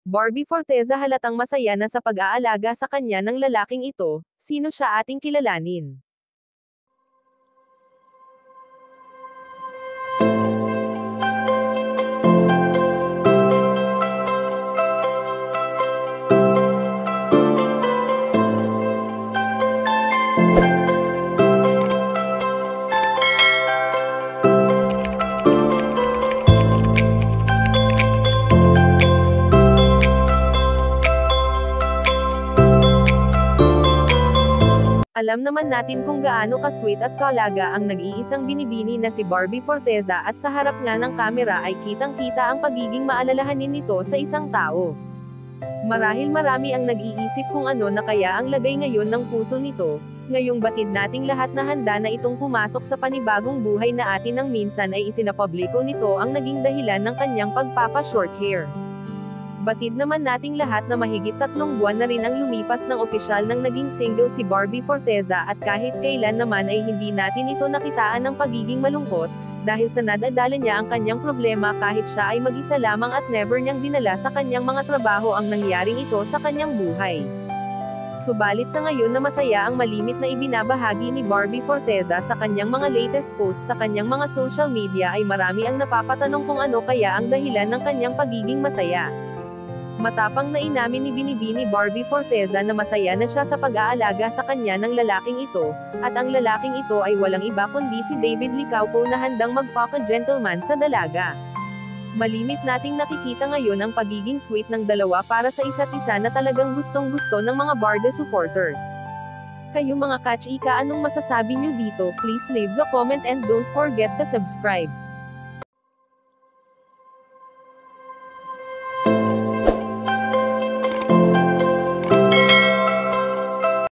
Barbie Forteza halatang masaya na sa pag-aalaga sa kanya ng lalaking ito. Sino siya ating kilalanin? Alam naman natin kung gaano ka-sweet at kalaga ang nag-iisang binibini na si Barbie Forteza at sa harap nga ng kamera ay kitang-kita ang pagiging maalalahanin nito sa isang tao. Marahil marami ang nag-iisip kung ano na kaya ang lagay ngayon ng puso nito, ngayong batid nating lahat na handa na itong pumasok sa panibagong buhay na atin nang minsan ay isinapubliko nito ang naging dahilan ng kanyang pagpapa-short hair. Batid naman nating lahat na mahigit 3 buwan na rin ang lumipas ng opisyal nang naging single si Barbie Forteza at kahit kailan naman ay hindi natin ito nakitaan ng pagiging malungkot, dahil sa nadadala niya ang kanyang problema kahit siya ay mag-isa lamang at never niyang dinala sa kanyang mga trabaho ang nangyaring ito sa kanyang buhay. Subalit sa ngayon na masaya ang malimit na ibinabahagi ni Barbie Forteza sa kanyang mga latest posts sa kanyang mga social media ay marami ang napapatanong kung ano kaya ang dahilan ng kanyang pagiging masaya. Matapang na inamin ni Binibini Barbie Forteza na masaya na siya sa pag-aalaga sa kanya ng lalaking ito, at ang lalaking ito ay walang iba kundi si David Licauco na handang magpaka-gentleman sa dalaga. Malimit nating nakikita ngayon ang pagiging sweet ng dalawa para sa isa't isa na talagang gustong-gusto ng mga Barda supporters. Kayo mga kachika, anong masasabi nyo dito? Please leave the comment and don't forget to subscribe.